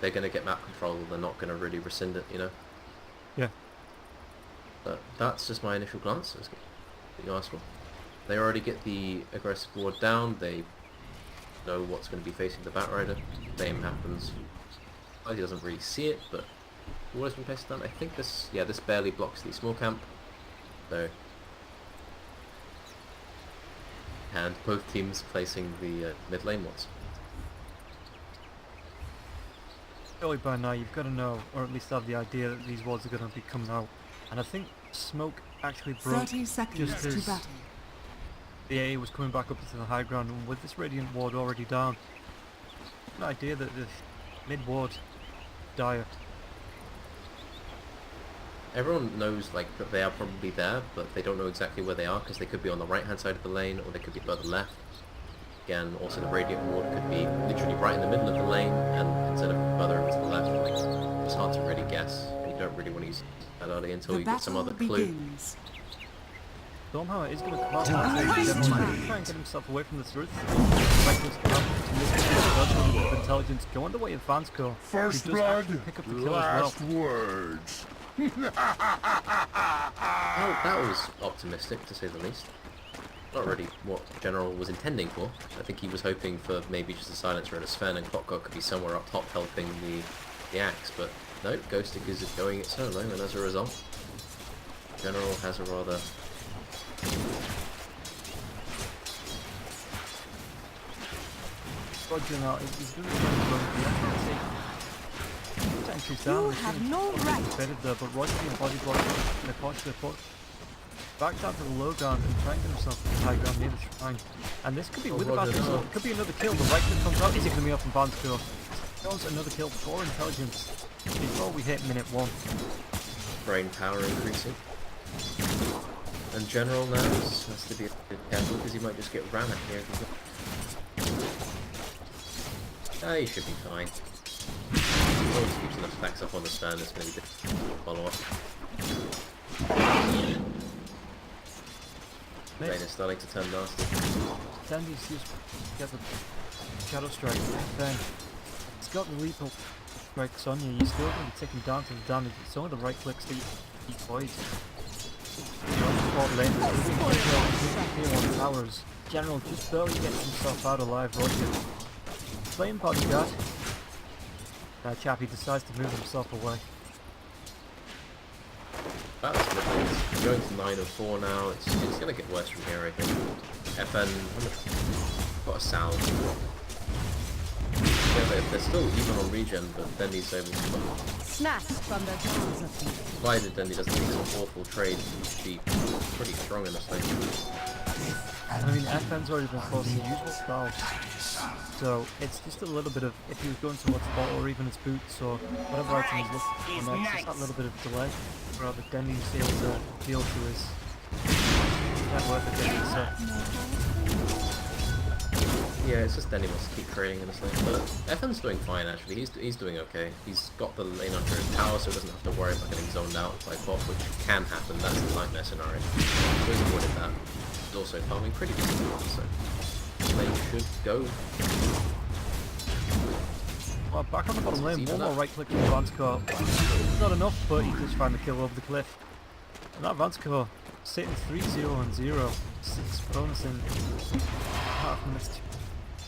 they're going to get map control, they're not going to really rescind it, you know? Yeah. But that's just my initial glance, as you asked for. They already get the aggressive ward down, they know what's going to be facing the Batrider. Same happens. He doesn't really see it, but ward has been placed down. I think this, yeah, this barely blocks the small camp. So, and both teams placing the mid lane wards. Surely by now you've got to know, or at least have the idea that these wards are going to be coming out. And I think smoke actually broke 30 seconds just to as battle. the AA was coming back up into the high ground, and with this Radiant ward already down, an idea that the mid ward dire. Everyone knows like that they are probably there, but they don't know exactly where they are because they could be on the right hand side of the lane or they could be further left. Again, also the Radiant ward could be literally right in the middle of the lane and instead of further over to the left. Like, it's hard to really guess, and you don't really want to use that early until you get some other clue. Stormhammer is going to come out and try and get himself away from this route. With intelligence going the way of Vansco. First He does blood, actually pick up the kill last as well. words. Well, that was optimistic to say the least. Not really what General was intending for. I think he was hoping for maybe just a silencer and a Sven, and Clockguard could be somewhere up top helping the axe, but no, Ghostic is going it solo, and as a result, General has a rather Roger now, he's doing the entries down. You have no right. Better there, but Roger being body blocked in the posture put back down to the low ground and trying to get himself to the high ground near the shrine. And this could be with the battle, so it could be another kill. The right click comes out. Is it going to be up from Vanskill? Shows another kill for intelligence before we hit minute 1. brain power increasing. And General now has to be careful because he might just get ran at here. He should be fine. As long as he keeps enough stacks up on the stand, it's going to be difficult to follow up. Brain is starting to turn nasty. Dandy's just get the Shadow Strike, then it's got the lethal strikes on you. You're still going to be taken down to the damage. It's only the right clicks that you avoid. Lane is on towers. General just barely gets himself out alive. Roger playing bodyguard. Chappie decides to move himself away. That's good. Going to 904 now. It's going to get worse from here, I think. FN, got a sound. Yeah, they're still even on regen, but Dendy's able to Snatched from the jaws of the provided Dendy doesn't make some awful trade, she's pretty strong in this thing. I mean, FN's already been forced to use his spells, so it's just a little bit of, if he was going towards the bottle or even his boots or whatever item he's looking for next, just that little bit of delay, rather Dendy's able to deal to his network again, so. Yeah, it's just Dendy wants to keep trading in this lane, but FN's doing fine actually, he's doing okay. He's got the lane under his tower so he doesn't have to worry about getting zoned out by bot, which can happen, that's the nightmare scenario. So he's avoided that. He's also farming pretty decent, so lane should go. Well, back on the bottom lane, one more right click from Vansco. Not enough, but he does find the kill over the cliff. And that Vansco sitting 3-0 and 0, 6 bonus in half minutes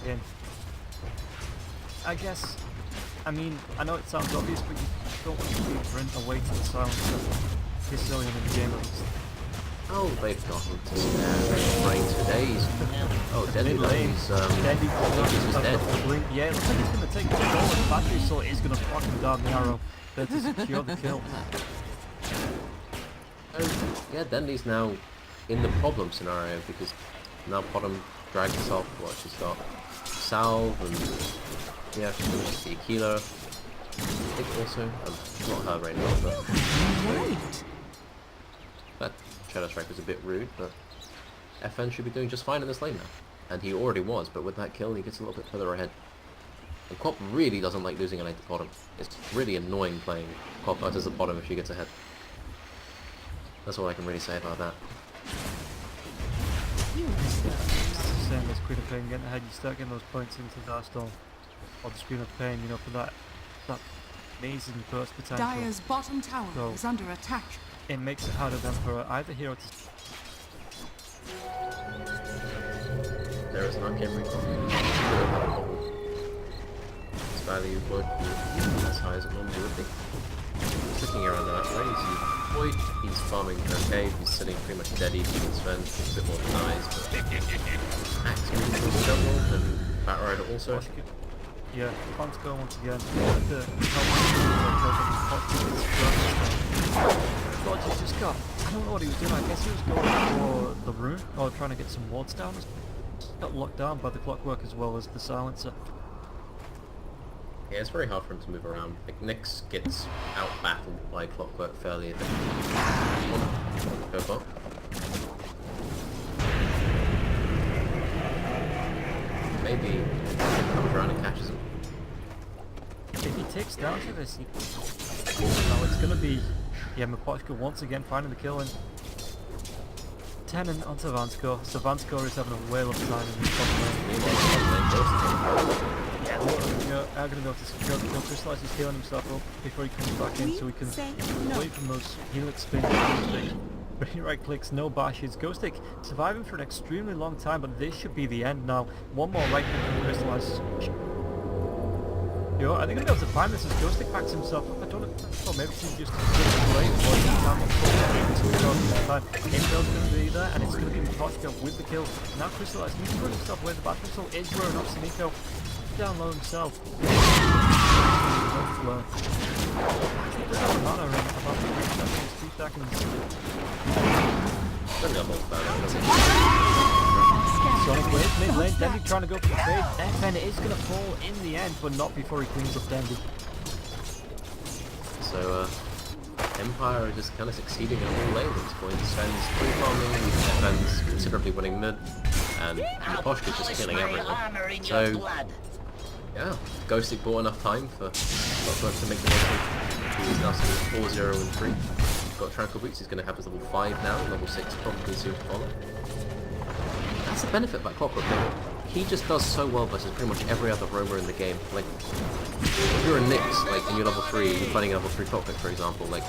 in. I guess, I mean, I know it sounds obvious, but you don't want to leave Brent away to the silence this early in the game at least. Oh, they've got him to spare brains for days. Oh, Dendy lane's just dead. Yeah, it looks like he's going to take the goal with the battery, so it is going to block him down the arrow there to secure the kill. Yeah, Dendy's now in the problem scenario because now bottom dragged itself. What she's got salve and yeah, she's going to be a kilo. I think also, not her right now, but that Shadow Strike was a bit rude. But FN should be doing just fine in this lane now, and he already was. But with that kill, he gets a little bit further ahead. And Quap really doesn't like losing a lane to bottom. It's really annoying playing Quap versus the bottom if she gets ahead. That's all I can really say about that. Same as Queen of Pain getting ahead, you start getting those points into Darkstorm or the Scream of Pain, you know, for that that amazing burst potential. Dire's bottom tower So- is under attack. It makes it harder then for either hero to... There is an arcane recall. Its value would be as high as it normally would be. Looking around that way, you see Void, he's farming okay, he's sitting pretty much dead even with Sven, a bit more denies, but Axe moving towards the jungle, and Batrider also. Yeah, Fonsko once again. The Dodge has just got... I don't know what he was doing, I guess he was going for the rune, or trying to get some wards down. Got locked down by the clockwork as well as the silencer. Yeah, it's very hard for him to move around. Like, Nyx gets out-battled by Clockwork fairly effectively. Go bot. Maybe he comes around and catches him. If he takes down to this, now it's gonna be... Yeah, Miposhka once again finding the kill and... Tenant onto Vansko, so Vansko is having a whale of a time in this top lane. Yeah, we're gonna go to secure the kill. Crystallize is healing himself up before he comes back in so we can away from those helix spins. Very right clicks, no bashes. Ghostic surviving for an extremely long time, but this should be the end now. One more right click from Crystallize. Yo, are they gonna be able to find this as Ghostic backs himself up? I don't know. Or maybe he's just away or he's down on time. Intel's gonna be there, and it's gonna be Miposhka with the kill. Now Crystallize needs to put himself away. The battle pistol is wearing off Sneeko. Down low himself. I think there's a mana in about 3 seconds, 2 seconds. Sonic Wave, mid lane, Dendy trying to go for the trade. FN is going to fall in the end, but not before he cleans up Dendy. So, Empire are just kind of succeeding in all lanes at this point. Sven's free farming, FN's considerably winning mid, and Miposhka's just killing everyone. So, yeah, Ghostic bought enough time for Clockwork to make the most. He is now sitting 4-0 and 3. He's got Tranquil Boots, he's going to have his level 5 now, level 6 probably soon to follow. That's the benefit about Clockwork though. He just does so well versus pretty much every other roamer in the game. Like, if you're a Nyx, like, and you're level 3, you're fighting a level 3 Clockwork for example, like,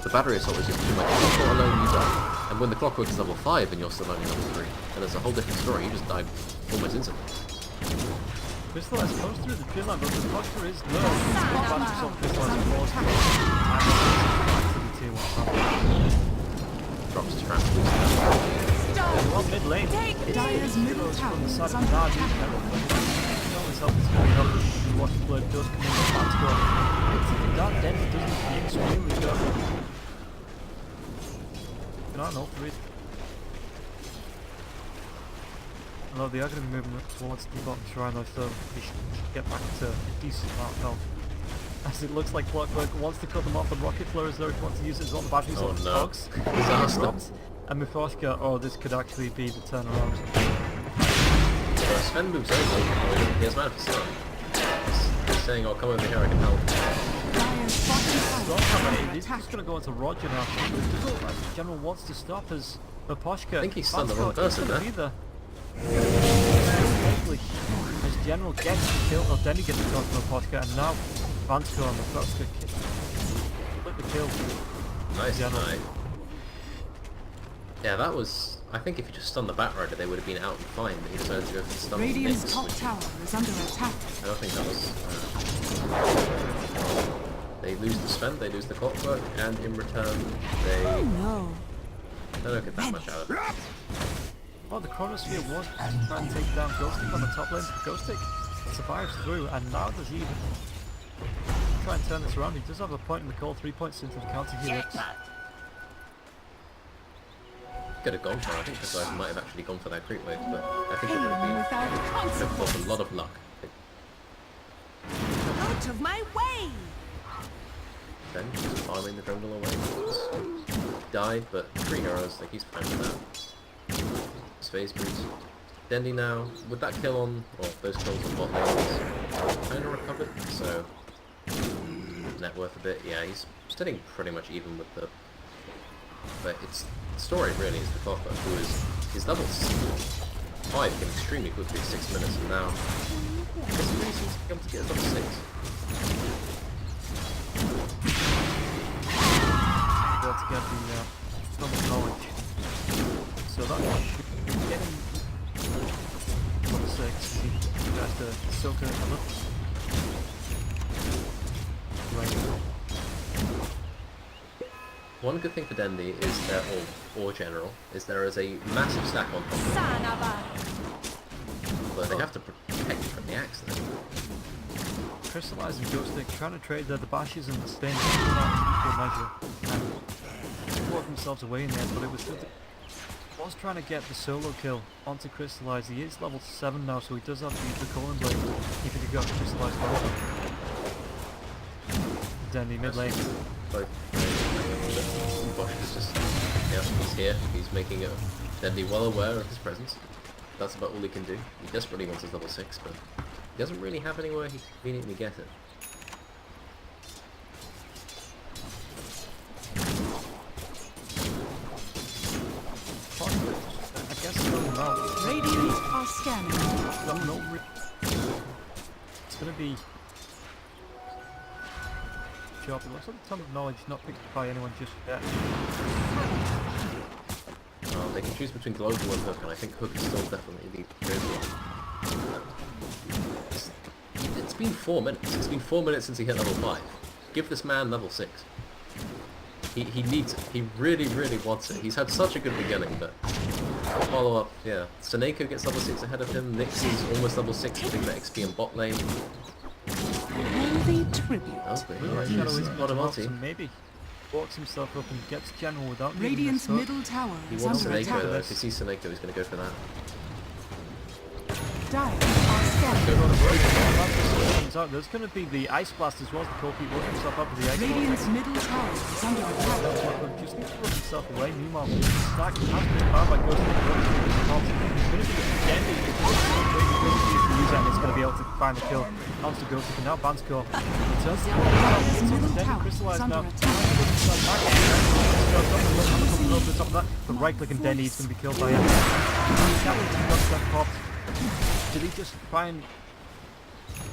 the battery assault is just too much. If you're alone, you die. And when the Clockwork is level 5 and you're still only level 3, and it's a whole different story, you just die almost instantly. Crystallize goes through the tree line, but the posture is low. Crystallize falls Drops his trap. One mid lane. Dire's middle tower From the is side of under the attack. always helps to help what the blood does come in the back score. It's the dark Denver doesn't be extremely good. I don't know, for it. Although they are going to be moving towards the bottom shrine though, so we should get back to a decent amount of health. As it looks like Clockwork wants to cut them off, and Rocket Flare is there if he wants to use his own batteries on the dogs. Disaster. And Miposhka, oh, this could actually be the turnaround. Sven moves over, he has mana for Cecilia. He's saying, oh, come over here, I can help. Dire's bottom tower is under He's attack. just going to go into Roger now. The general wants to stop as Miposhka. I think he's stunned the wrong person there. As General gets the kill, or then he gets the kill from Miposhka, and now Vansko and Miposhka split the kill. Nice General. tonight. Yeah, that was... I think if he just stunned the Batrider, they would have been out and fine, but he decided to go for the stun. Radiant's top tower is under attack. I don't think that was... They lose the Sven, they lose the Clockwork, and in return, they... Oh no. They don't get that much out of it. Oh, the Chronosphere was trying to take down Ghostic on the top lane. Ghostic survives through, and now does he even try and turn this around. He does have a point in the call, 3 points into the counter helix. Could have gone for it. I think the guys might have actually gone for that creep wave, but I think it would have been... Without Would have consequence. cost a lot of luck. Out of my way. Then just farming the jungle away. Died, but 3 heroes, like he's fine with that. Space boots. Dendy now, with that kill on, or those kills on bot lanes, kind of recovered, so net worth a bit. Yeah, he's sitting pretty much even with the... But it's the story really is the Clockwork, who is his level 5 came extremely quickly, 6 minutes, and now he really seems to be able to get his level 6. soaked in it. One good thing for Dendi is there, or general, is there is a massive stack on top of it. But they have to protect from the axe then. Crystallize and Ghoststick trying to trade the bashes and the stains in equal measure and work themselves away in the end, but it was good. Was trying to get the solo kill onto Crystallize. He is level 7 now, so he does have to use the Calling Blade if he could go Crystallize over. Dendi mid lane. Both. Bosch is just, yeah, he's here. He's making it. Dendi well aware of his presence. That's about all he can do. He desperately wants his level 6, but he doesn't really have anywhere he can conveniently get it. I guess Radiant are scanning. it's going to be sharp. It looks like a ton of knowledge not picked up by anyone just yet. They can choose between Global and Hook, and I think Hook is still definitely the good one. It's been 4 minutes. It's been 4 minutes since he hit level 5. Give this man level 6. He needs it. He really, really wants it. He's had such a good beginning, but follow up, yeah. Seneko gets level 6 ahead of him. Nix is almost level 6, getting the XP in bot lane. Worthy tribute. Oh, but he Shadow uses is a lot of helps ulti. him, maybe walks himself up and gets general without Radiant's getting middle tower He is wants under Seneko attack. though. If he sees Seneko, he's going to go for that. Dire are scanning. There's going to be the Ice Blast as well as the Cold Feet working himself up with the Ice Radiant's middle tower is under attack. Blast. Just needs to run himself away. Meanwhile, Stack has been found by Ghost. It's going to be Dendi. It's going to be able to find the kill. Onto Ghost, and now Bansko. Dire's middle tower is Crystallized under now. attack. Over the top of that, but right click and Dendi is going to be killed by him. Did he just try and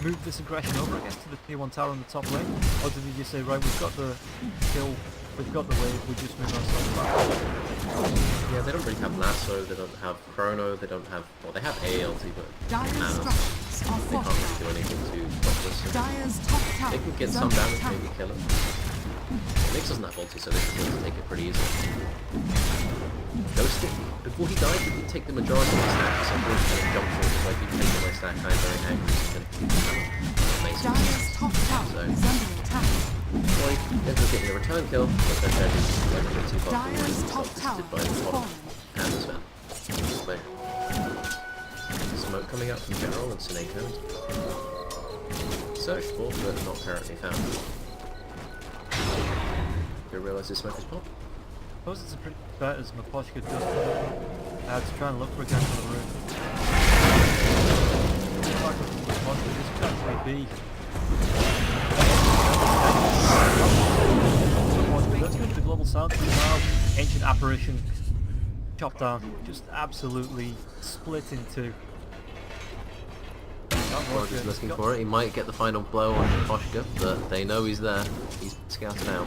move this aggression over, I guess, to the tier 1 tower on the top lane? Or did he just say, right, we've got the kill, we've got the wave, we just move ourselves back? Yeah, they don't really have Lasso, they don't have Chrono, they don't have... Well, they have ALT, but Dire's Mana. structures are They can't really do fortified. anything to stop this. Dire's top tower They can get is some under damage, attack. maybe kill him. Nix doesn't have ulti, so they should be able to take it pretty easily. Ghostic, before he died, he did take the majority of his stack, so I'm going to jump forward, like, you've taken my stack, I'm very angry, so amazing. Dire's top tower So, is under attack. Boy, ends up getting a return kill, but then Dead is like a bit too far forward, Dire's and top self-assisted tower by the is bottom fallen. and as well. Smoke coming out from General and Seneko. Searched for, but not currently found. Do you realise this smoke is pop? I suppose it's a pretty bet as Maposhka does to try and look for a gang on the roof. This could actually be. Let's go to the global sound now. Ancient apparition. Chopped down. Just absolutely split in two. Roger's looking for it. He might get the final blow on Poshka, but they know he's there. He's scouted out.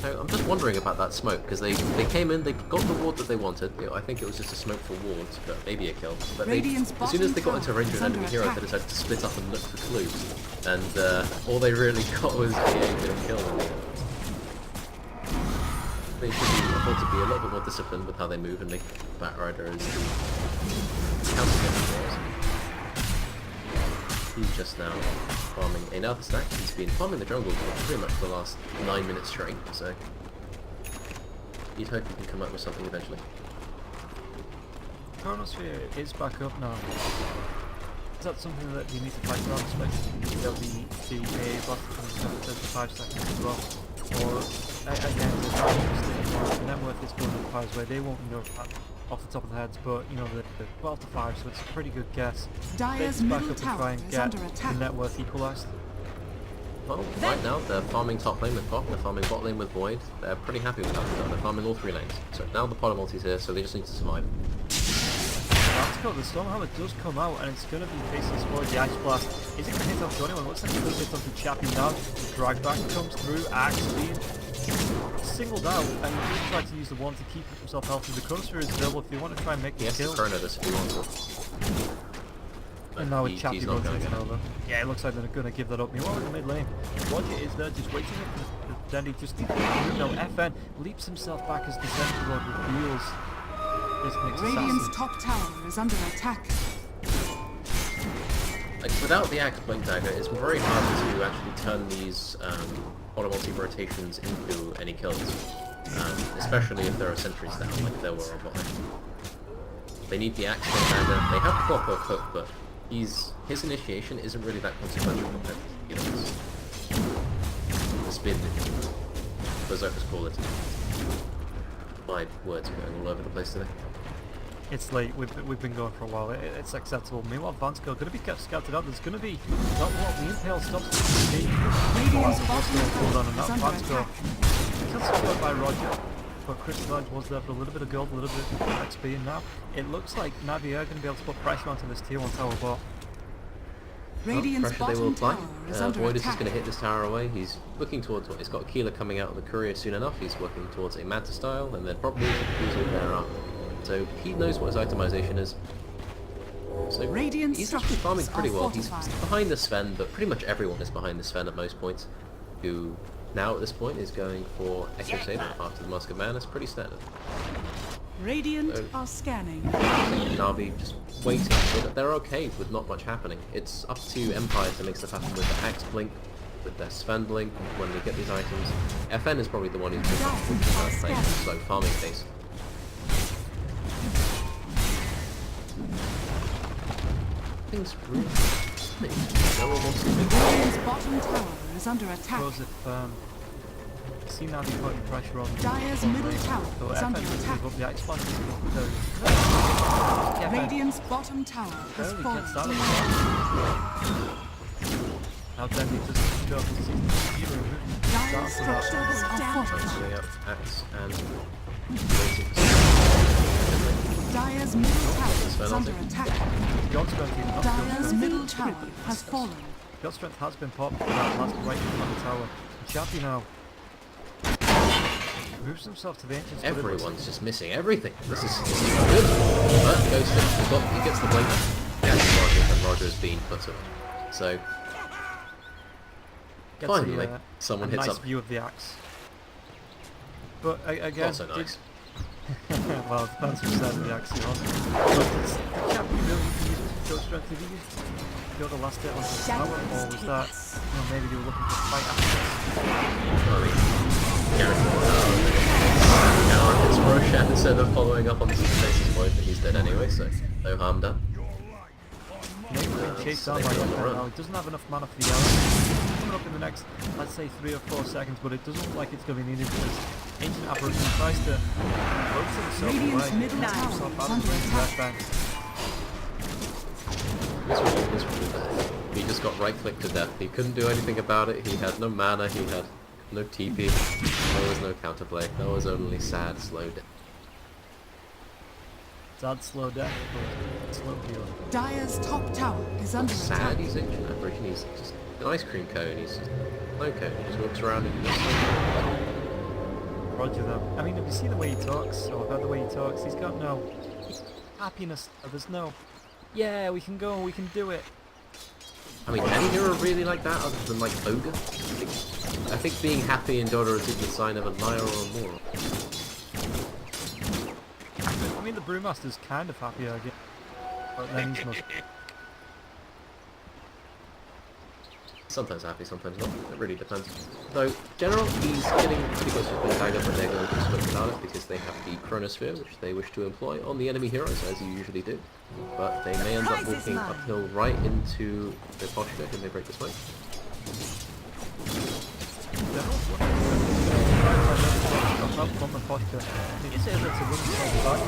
So I'm just wondering about that smoke, because they came in, they got the ward that they wanted. You know, I think it was just a smoke for wards, but maybe a kill. But they, as soon as they got into range of an enemy hero, they decided to split up and look for clues. And all they really got was a bit of kill in the end. They should be able to be a little bit more disciplined with how they move and make Batrider as the counter for us. He's just now farming another stack. He's been farming the jungle for pretty much the last 9 minutes straight, so you'd hope he can come up with something eventually. Chronosphere is back up now. Is that something that you need to fight around, especially there'll be the AA buff coming 35 seconds as well? Or, again, the net worth is going up as where they won't know that off the top of the heads, but you know, the 12 to 5, so it's a pretty good guess. Dire's Back middle up and try tower and is get under the attack. net worth equalised. Well, right now they're farming top lane with Pop, they're farming bot lane with Void. They're pretty happy with that. They're farming all 3 lanes. So now the Potter multi's here, so they just need to survive. That's got the Stormhammer does come out, and it's going to be facing for the Ice Blast. Is it going to hit onto anyone? Looks like it's going to hit onto Chappie now. The drag back comes through, Axe being singled out, and he just tried to use the one to keep himself healthy. The Chronosphere is available if you want to try and make the He has to kill. chrono this if he wants it. And now with he's Chappie not runs going into to. over. Yeah, it looks like they're going to give that up. Meanwhile, in the mid lane, Roger is there just waiting up for Dandy. Just no, FN leaps himself back as the Sentinel Lord reveals this next Radiant's assassin. top tower is under attack. Like, without the Axe Blink Dagger, it's very hard to actually turn these auto multi-rotations into any kills. Especially if there are sentries down, like there were on bot lane. They need the Axe Blink Dagger. They have proper hook, but his initiation isn't really that consequential compared to the others. The spin, Berserkers call it. My words are going all over the place today. It's late. We've been going for a while. It's acceptable. Meanwhile, Vansko going to be kept scouted out. There's going to be not what the Impale stops the team. Radiant's bottom Hold on, and tower that is under Vansko attack. gets scored by Roger. But Crystal Edge was there for a little bit of gold, a little bit of XP, and now it looks like Navi are going to be able to put pressure onto this tier 1 tower bot. Radiant's Pressure they will bottom apply. tower is under Voidus is attack. going to hit this tower away. He's looking towards what? He's got a Keeler coming out of the courier soon enough. He's working towards a Manta style, and then probably using thereafter. So he knows what his itemization is. So Radiant he's actually farming structures pretty are well. He's fortified. behind the Sven, but pretty much everyone is behind the Sven at most points. Who now at this point is going for Echo Saber after the Mask of Man. It's pretty standard. Radiant are scanning. Navi just waiting, but they're okay with not much happening. It's up to Empire to make stuff happen with the Axe Blink, with their Sven Blink, when they get these items. FN is probably the one who's most playing slow farming pace. Things really no one wants to do. Radiant's bottom tower is under attack. Suppose if see Navi putting pressure on Dire's on middle lane, tower so is FN under will attack. give up the Axe Blast. Yeah, Radiant's bottom tower has barely fallen. gets out of it. Now Dandy doesn't go for season 0. Dire's structures are fortified. Setting up Axe and Dire's middle tower is Sven under ulti. attack. God Strength even not Dire's good. middle tower has fallen. God Strength has been popped for that last right on the tower. Chappie now moves himself to the entrance. but it looks everyone's just missing everything. This is not good. But he goes for he gets the blink. Yes, Roger, and Roger's been put away. So gets finally, a someone hits nice up. view of the axe. But again, Also nice. well, it depends who said the axe you're on. But does Chappie really use God Strength? Did he go the last hit onto the tower, or was that, maybe they were looking to fight after this? Gareth hits Roshan instead of following up on the Face's point, but he's dead anyway, so no harm done. Maybe being chased so down they by go on the Uprising run. now. He doesn't have enough mana for the arrow. Coming up in the next, let's say 3 or 4 seconds, but it doesn't look like it's going to be needed because Ancient Apparition tries to float himself Radiant's away. middle Gets tower himself is out of under the attack. red bank. This was bad. He just got right clicked to death. He couldn't do anything about it. He had no mana, he had no TP. There was no counterplay. There was only sad, slow death. Sad slow death, but slow heal. Dire's top tower is under Sad, attack. he's Ancient Apparition. He's just an ice cream cone. He's just no cone. He just walks around and just Roger though. I mean, if you see the way he talks, or heard the way he talks, he's got no happiness. There's no, yeah, we can go, we can do it. I mean, any hero really like that other than like Ogre? I think being happy in Dota is the sign of a liar or a moron. I mean, the Brewmaster's kind of happy, I guess. But then he's not. Sometimes happy, sometimes not. It really depends. So, general, he's getting pretty close to the dagger, but they're going to split without it because they have the Chronosphere, which they wish to employ on the enemy heroes, as you usually do. But they may end up walking uphill right into the posture and they break the smoke. Up from the posture. He is able to run himself back.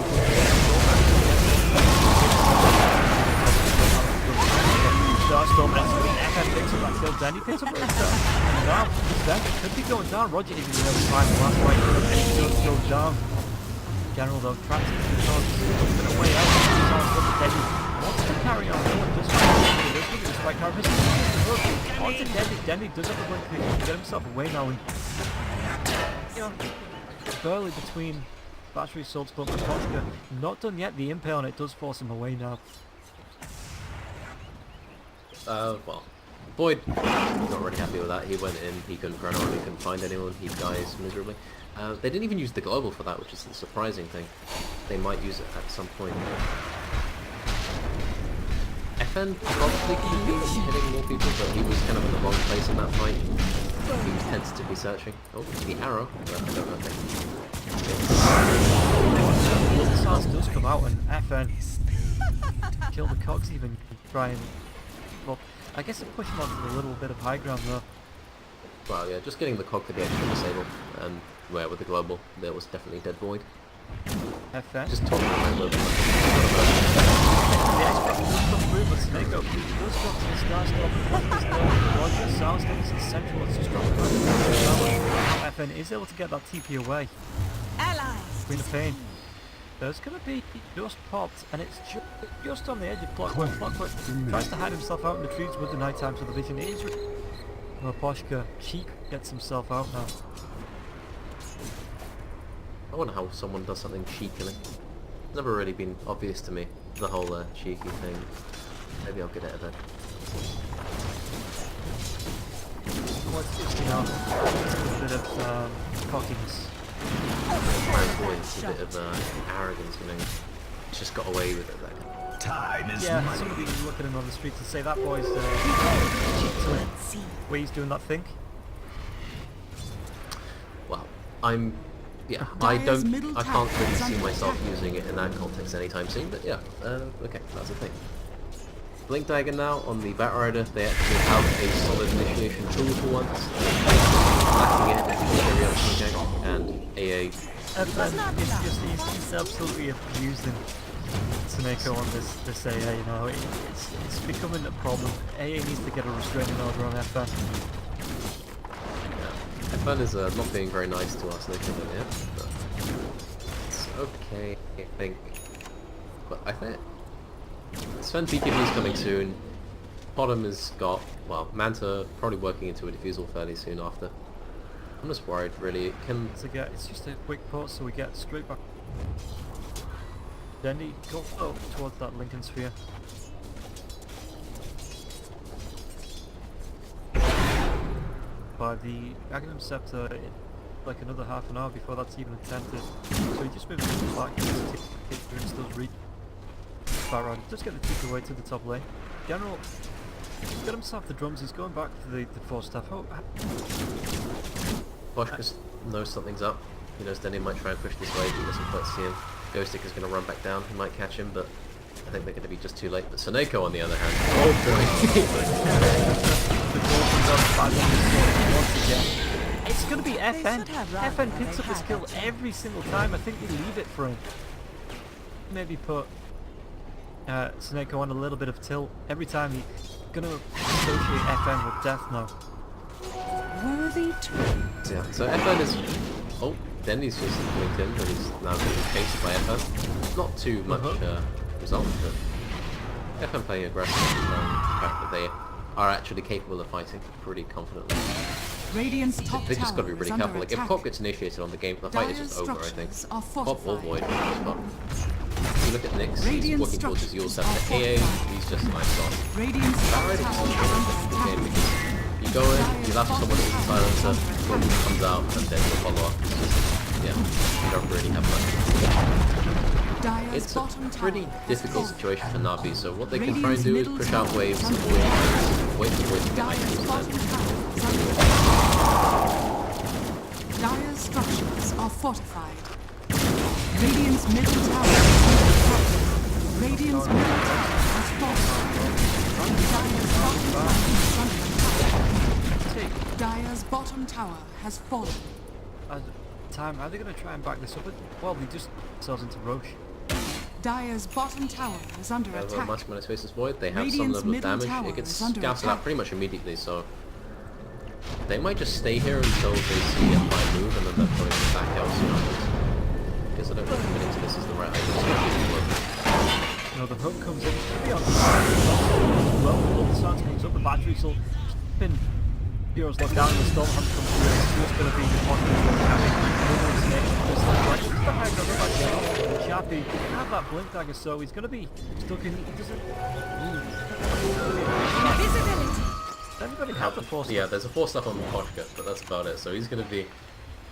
Starstorm FN picks up that kill, then he picks up the now, then it could be going down. Roger isn't able to find the last right, and he does go down. General though, trapped into the dog, looking a way out, he's on top of Deadly. Wants to carry on, no one does find this despite Carvis. Onto Deadly, Deadly does have a blink, he can get himself away now, and barely between Battery, Salt Pump and Posture. Not done yet, the Impale on it does force him away now. Well, Boyd, not really happy with that. He went in, he couldn't run on, he couldn't find anyone, he dies miserably. They didn't even use the global for that, which is the surprising thing. They might use it at some point. FN probably could have been hitting more people, but he was kind of in the wrong place in that fight. He was tentatively searching. Oh, the arrow, but I don't know. The SARS does come out and FN kill the cogs even try and... Well, I guess it pushed him onto a little bit of high ground though. Well, yeah, just getting the cog for the extra disable, and where with the global, there was definitely dead void. FN. Just talking about a little bit. The expert does come through, but Snako does drop to the star stop. Roger, Sounds is central, it's just dropping back. Now FN is able to get that TP away. Allies. Queen of Pain. There's gonna be just popped, and it's just on the edge of Clockwork. Clockwork tries to hide himself out in the trees with the nighttime, so the vision is... Poshka, Cheek gets himself out now. I wonder how someone does something cheekily. It's never really been obvious to me, the whole cheeky thing. Maybe I'll get it then. What's just, you know, a bit of cockiness. Boyd's a bit of arrogance, you know. He's just got away with it then. Time is Yeah, money. somebody can look at him on the streets and say that boy's cheek to him. Where he's doing that thing. Well, I can't really see myself using it in that context anytime soon, but yeah, okay, that's the thing. Blink Dagger now on the Batrider, they actually have a solid initiation tool for once. Lacking it if you carry out something, and AA... It's just, he's absolutely abusing Snako on this AA, you know, it's becoming a problem. AA needs to get a restraining order on FN. Yeah, FN is not being very nice to us, Snako, yeah, but it's okay, I think. But I think Sven BKB is coming soon. Bottom has got, well, Manta probably working into a defusal fairly soon after. I'm just worried, really. It's just a quick pause, so we get straight back. Dendy, go towards that Lincoln sphere. By the Agnum Scepter, like another half an hour before that's even attempted. So he just moves back, and still reach. Batrider just get the TP away to the top lane. General, he's got himself the drums, he's going back to the 4-staff. Boschkus knows something's up. He knows Denny might try and push this way, but he doesn't quite see him. Ghost Stick is going to run back down, he might catch him, but I think they're going to be just too late. But Soneko, on the other hand, oh boy! The ball comes up by once again. It's going to be FN. FN picks up his kill every single time. I think they leave it for him. Maybe put Soneko on a little bit of tilt. Every time he's going to associate FN with death now. Worthy trade. Yeah, so FN is... Oh, Denny's just linked in, and he's now getting chased by FN. Not too much result, but FN playing aggressive, the fact that they are actually capable of fighting pretty confidently. Radiant's top They just got to be tower really is under careful. Like, if attack. Pop gets initiated on the game, the fight is just over, I think. Structures are Pop or fortified. Void on the spot. If you look at Nyx, he's Radiant working towards his Yule structures Scepter. are AA, fortified. he's just nice off. Radiant's top Barrett is tower such is a under difficult game attack. because you go in, you laugh at someone who's a silencer, Void comes out, and then you follow up. It's just, yeah, you don't really have much. Dire's It's a bottom tower pretty has difficult fallen. situation for Navi, so what they can try Radiant's and do is middle push out tower waves is and under wait attack. for Void to get Dire's items bottom then. tower is under attack. Dire's structures are fortified. Radiant's middle tower is under attack. Radiant's middle tower has fallen. Dire's bottom tower is under attack. Dire's bottom tower has fallen. Time, are they going to try and back this up? Well, they just themselves into Roche. Dire's bottom tower is under They have a attack. mask when it faces Void, they have some Radiant's level of middle damage, tower it gets is under scouted out attack. pretty much immediately, so they might just stay here until they see a high move and then they'll probably back out soon afterwards. Because I don't think committing to this is the right idea. You know, the hook comes in, should be on the side. Well, all the sounds comes up, the batteries will spin. Heroes look down, the storm hunter comes through, it's just going to be the one who's having the high ground, Chappie can have that blink dagger, so he's going to be stuck in. He doesn't. Invisibility. Does anybody have the force? Yeah, there's a force up on Poshka, but that's about it. So he's going to be...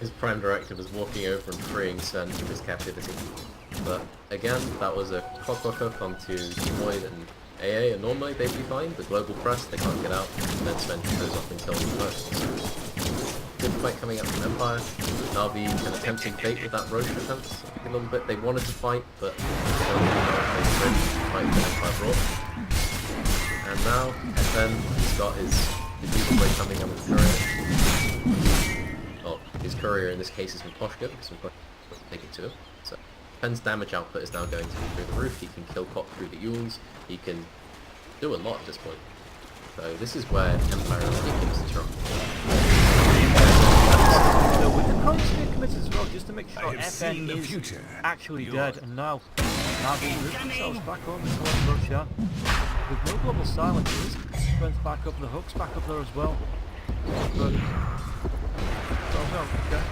His prime directive is walking over and freeing Sen from his captivity. But again, that was a clockwork hook onto Void and AA, and normally they'd be fine. The global press, they can't get out, and then Sven goes off and kills the most. Good fight coming out from Empire. Navi kind of tempting fate with that Roche defense a little bit. They wanted to fight, but they don't really know if they could fight the Empire brought. And now, FN, he's got his evil blade coming out with the courier. Well, his courier in this case is from Poshka, because we've got to take it to him. So, FN's damage output is now going to be through the roof. He can kill Cop through the Yules. He can do a lot at this point. So this is where Empire is ridiculously strong. So with the constant commits as well, just to make sure FN is actually dead, and now they move themselves back home towards Russia. With no global silence, there is strength back up, the hooks back up there as well. But oh no, okay.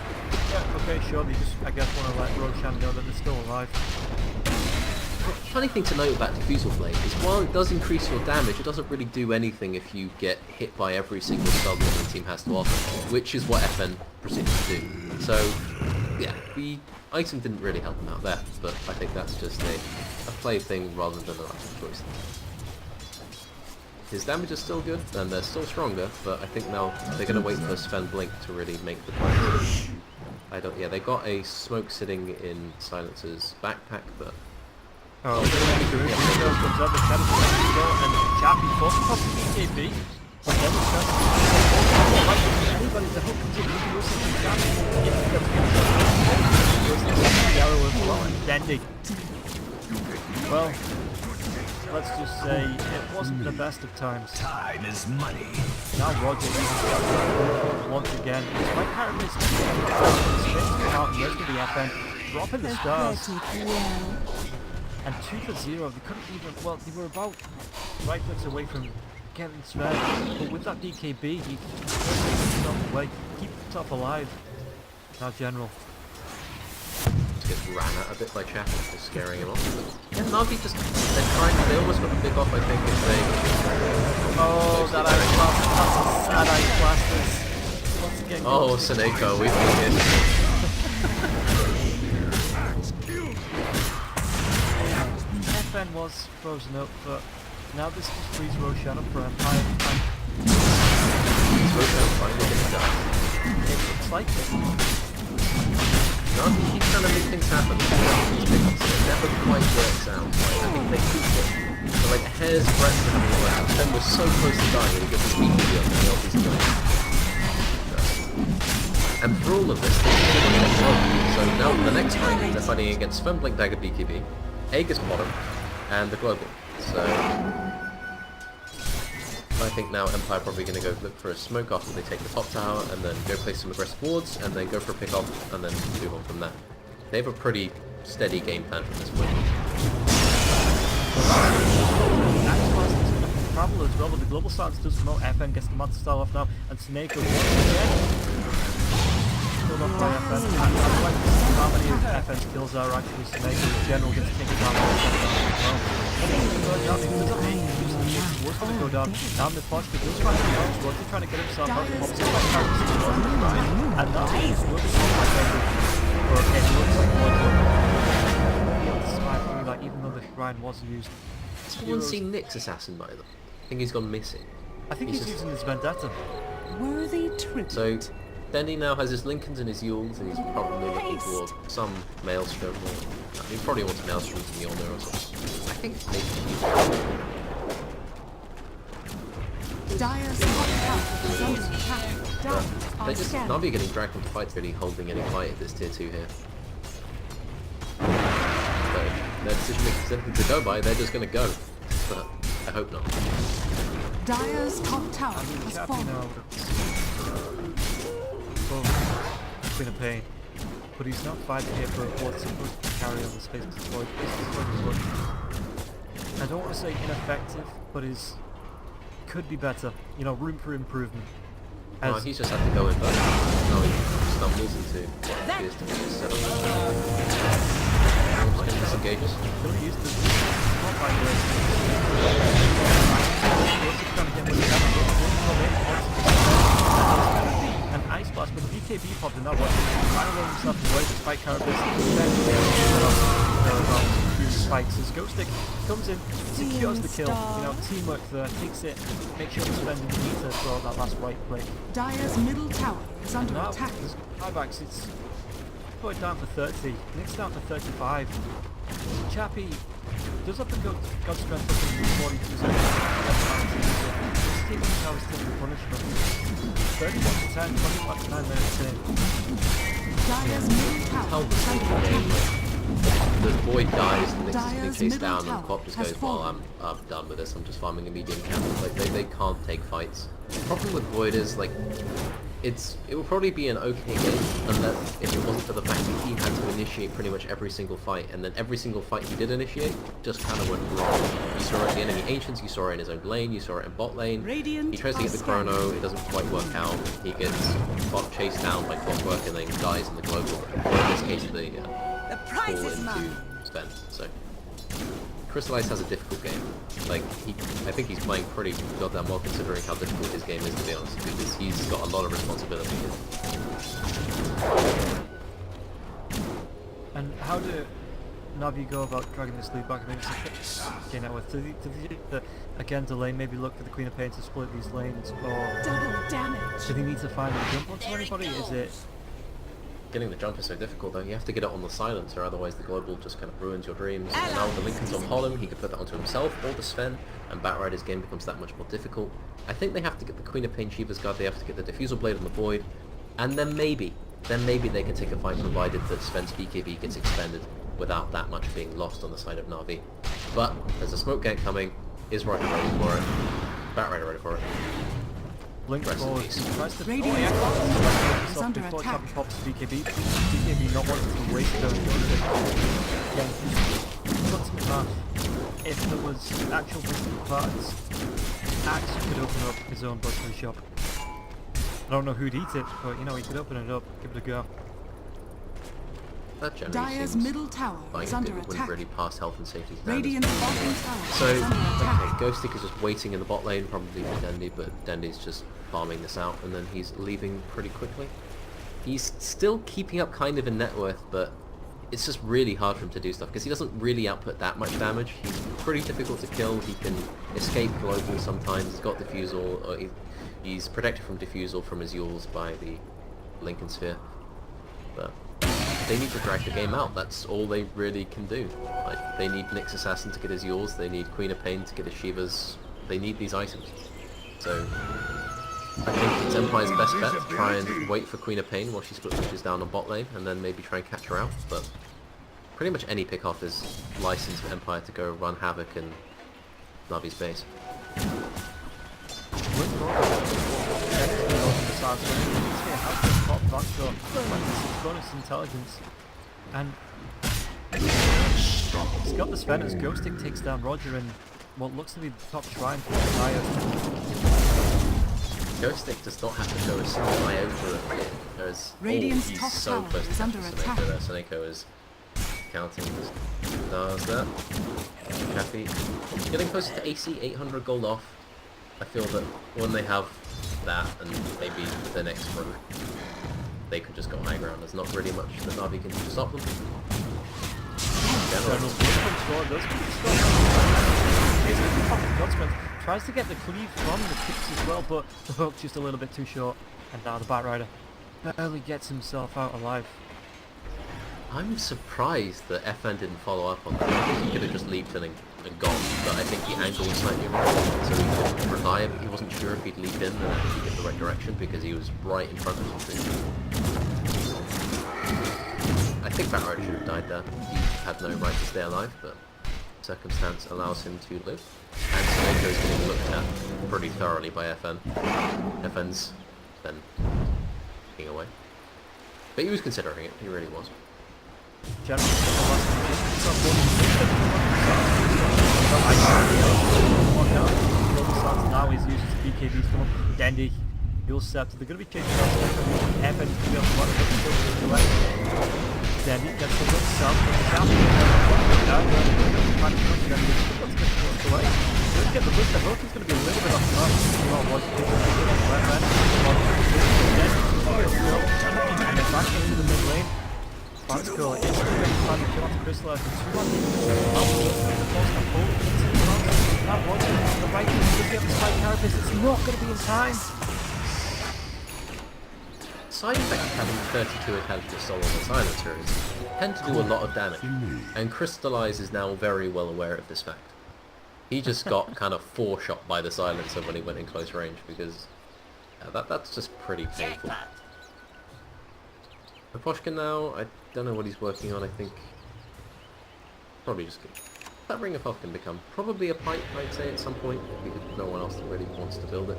Yeah, okay, sure, they just I guess want to let Roshan know that they're still alive. The funny thing to note about Diffusal Blade is while it does increase your damage, it doesn't really do anything if you get hit by every single spell the enemy team has to offer, which is what FN proceeded to do. So, yeah, the item didn't really help him out there, but I think that's just a play thing rather than an item choice. His damage is still good, and they're still stronger, but I think now they're going to wait for Sven Blink to really make the play. Yeah, they got a smoke sitting in Silencer's backpack, but... Oh, comes out the shadow and Chappie forces past the BKB. But then it's just anybody the hook comes in, you can also see Chappie. The arrow as well, and Dendy. Well, let's just say it wasn't the best of times. Time is money. Now Roger uses once again. Despite Harris out and most of the FN, dropping the stars. And 2-0, they couldn't even, well, they were about right clicks away from getting Sven, but with that BKB, he kept himself away, keep himself alive. Now General. Gets ran at a bit by Chappie, just scaring him off. Yeah, Navi just, they almost got the pick off, I think, if they... Oh, that ice blast, that's a sad ice blasters. Once again, oh, Seneko, we've been in. FN was frozen up, but now this just frees Roshan up for Empire. Is Roshan finally getting done? It looks like it. No, he keeps trying to make things happen. It never quite works out. Like, I think they keep it. But like a hair's breadth of having it work out. Sven was so close to dying when he got the speed to on the LP's going. And for all of this, they still want to get wrong. So now the next fight, they're fighting against Sven Blink Dagger BKB, Aegis Bottom, and the Global. So I think now Empire probably going to go look for a smoke after they take the top tower, and then go play some aggressive wards, and then go for a pick off, and then move on from there. They have a pretty steady game plan from this point. Travel as well, but the global stance does come out. FN gets the monster style off now, and Snake once again. Still not by FN. I'd like to see how many of FN's kills are actually Snake, who in general gets taken down by FN as well. Was going to go down the punch, but he's trying to get out, Roger trying to get himself out, pops it back out, and that is good for it looks like Roger. He able to survive through that, even though the shrine was used. Has anyone seen Nick's assassin by them? I think he's gone missing. I think he's using his vendetta. Worthy tribute. So, Dendy now has his Lincolns and his Yules, and he's probably looking towards some Maelstrom, or he probably wants Maelstrom to Mjolnir or something. I think maybe Dire's top tower is under attack. they're just Navi getting dragged into fights, really holding any fight at this tier 2 here. So, their decision makes something to go by, they're just going to go. But I hope not. Dire's top tower has fallen. It's been a pain. But he's not fighting here for what's supposed to carry on the space deployed. I don't want to say ineffective, but is could be better. You know, room for improvement. Oh, he's just had to go in, but now he stumbles into what appears to be a setup. and disengages. Don't use the not by the trying to get what he can. An ice blast, but the BKB popped in that one. Finally let himself away the spike carapace. Spikes as Ghostic comes in, secures the kill. You know, teamwork there, takes it, make sure to spend the meter for that last right click. Dire's middle tower is under Now, attack. there's buybacks, it's going down for 30, Nick's down for 35. Chappie does have the God strength up in 42%. His team now is taking punishment. 31 to 10, 25 to 9 minutes in. Dire's middle tower is under attack. The void dies, and Nick's just being Dire's chased middle down, and Pop just tower goes, has well, fallen. I'm done with this, I'm just farming a medium camp. Like, they can't take fights. The problem with Void is, like, it will probably be an okay game, unless if it wasn't for the fact that he had to initiate pretty much every single fight, and then every single fight he did initiate just kind of went wrong. You saw it in the enemy Ancients, you saw it in his own lane, you saw it in bot lane. Radiant He tries to get the are chrono, it doesn't quite work out. He gets bot chased down by Clockwork and then dies in the global. Or in this case, the prize fall is into mine. Sven. So Crystallize has a difficult game. Like, I think he's playing pretty goddamn well considering how difficult his game is, to be honest, because he's got a lot of responsibility here. And how do Navi go about dragging this lead back? I think it's okay now with again delay, maybe look for the Queen of Pain to split these lanes, or Double damage. do they need to find a jump onto anybody? Is it Getting the jump is so difficult though, you have to get it on the silencer, otherwise the global just kind of ruins your dreams. And now with the Lincoln's on Holland, he can put that onto himself or the Sven, and Batrider's game becomes that much more difficult. I think they have to get the Queen of Pain Shiva's Guard, they have to get the Diffusal Blade on the Void, and then maybe they can take a fight provided that Sven's BKB gets expended without that much being lost on the side of Na'Vi. But there's a smoke gank coming, is Rider ready for it, Batrider ready for it. Blink Rest in forward, peace. tries to Radiant is under before attack. Chappie pops the BKB. BKB not wanting to waste those guns. Again, got some path. If there was actual physical parts, Axe could open up his own butchery shop. I don't know who'd eat it, but you know, he could open it up, give it a go. That generally Dire's seems middle tower like is it under wouldn't attack. really pass health and safety standards. Radiant's bottom tower So, is under attack. okay, Ghostic is just waiting in the bot lane, probably for Dendy, but Dendy's just farming this out, and then he's leaving pretty quickly. He's still keeping up kind of in net worth, but it's just really hard for him to do stuff, because he doesn't really output that much damage. He's pretty difficult to kill, he can escape global sometimes, he's got Diffusal, or he's protected from Diffusal from his Yules by the Lincoln Sphere. But they need to drag the game out, that's all they really can do. Like, they need Nyx Assassin to get his Yules, they need Queen of Pain to get his Shivas, they need these items. So, I think it's Empire's best bet to try and wait for Queen of Pain while she split pushes down on bot lane, and then maybe try and catch her out, but pretty much any pick-off is licensed for Empire to go run havoc in Navi's base. Bonus intelligence, and he's got the Sven as Ghostic takes down Roger in what looks to be the top shrine for Fire. Ghostic does not have to show a single iota of it. There's Radiant's he's top so tower close is to under Seneko attack. there. Seneko is counting, just does that. Chappie getting closer to AC, 800 gold off. I feel that when they have that and maybe the next route, they could just go high ground. There's not really much that Navi can do to stop them. Tries to get the cleave from the tips as well, but the hook's just a little bit too short, and now the Batrider barely gets himself out alive. I'm surprised that FN didn't follow up on that. I think he could have just leaped and gone, but I think the angle was slightly wrong, so he couldn't rely. He wasn't sure if he'd leap in and actually get the right direction because he was right in front of him. I think Batrider should have died there. He had no right to stay alive, but circumstance allows him to live. And Seneko is getting looked at pretty thoroughly by FN. FN's then looking away. But he was considering it, he really was. Now he's used his BKBs come up. Dandy Dual Scepter, they're going to be chasing out Evan to be able to let the kill to the left. Then he gets the good south, but the south is down. Trying to push again, but he's got to get the away. Let's get the boost. I hope he's going to be a little bit off the mark. Not what he did with the left hand. And then back into the mid lane. That's cool. It's going to be trying to kill off the crystallize for 200. That was the right thing to get the spike carapace. It's not going to be in time. Side effect of having 32 intelligent soul on the silencer is you tend to do a lot of damage, and Crystallize is now very well aware of this fact. He just got kind of four-shot by the silencer when he went in close range, because that's just pretty painful. Aposhka now, I don't know what he's working on. I think probably just that Ring of Health can become probably a pipe, I'd say, at some point, because no one else really wants to build it.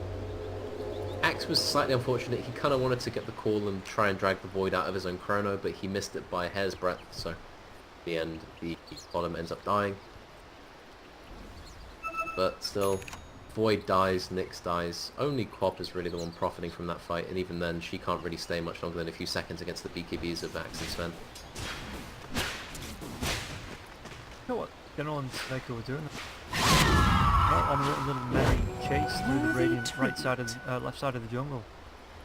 Axe was slightly unfortunate. He kind of wanted to get the call and try and drag the Void out of his own chrono, but he missed it by a hair's breadth, so in the end the bottom ends up dying. But still, Void dies, Nyx dies. Only Quab is really the one profiting from that fight, and even then she can't really stay much longer than a few seconds against the BKBs of Axe and Sven. You know what General and Snake were doing? On a little merry chase through the Radiant right side of the, left side of the jungle.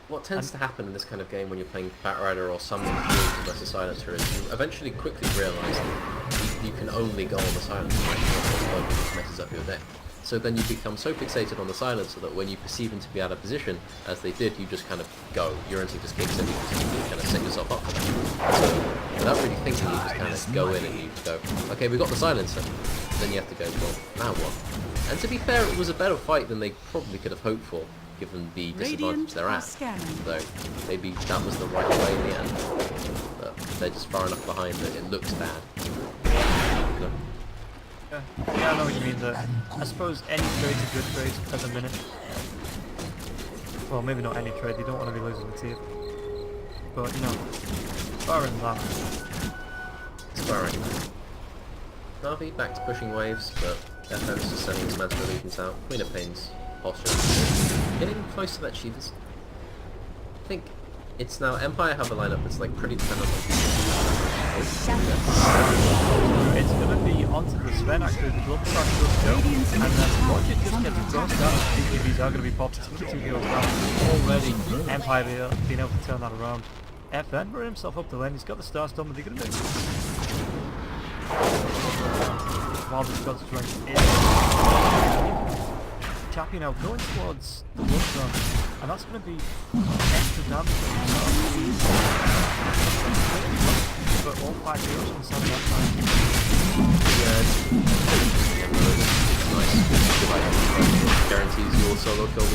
What tends to happen in this kind of game when you're playing Batrider or Summon versus Silencer is you eventually quickly realise that you can only go on the Silencer, right? It just messes up your deck. So then you become so fixated on the Silencer that when you perceive him to be out of position, as they did, you just kind of go. Your instinct just kicks in, you kind of set yourself up for that. So without really thinking, you just kind of go in and you go, okay, we've got the Silencer. Then you have to go, well, now what? And to be fair, it was a better fight than they probably could have hoped for, given the disadvantage they're at. So maybe that was the right way in the end. But they're just far enough behind that it looks bad. You know? Yeah, I know what you mean. I suppose any trade's a good trade at the minute. Well, maybe not any trade. You don't want to be losing the tier. But you know, barring that. Sparring. Navi back to pushing waves, but FM is just sending his Mantle Allegiance out. Queen of Pain's posture. Getting close to that Shivas. I think it's now Empire have a lineup that's like pretty dependent on it's going to be onto the Sven actually, the glove start to go, and then Roger just gets crossed out. BKBs are going to be popped, it's going to be 2 heroes down. Already, Empire being able to turn that around. FN brought himself up the lane, he's got the Star Storm, but they're going to move. While the Scots strength is Chappie now going towards the wood zone, and that's going to be extra damage. But all 5 heroes on some of that side. Nice. Guarantees you all solo kill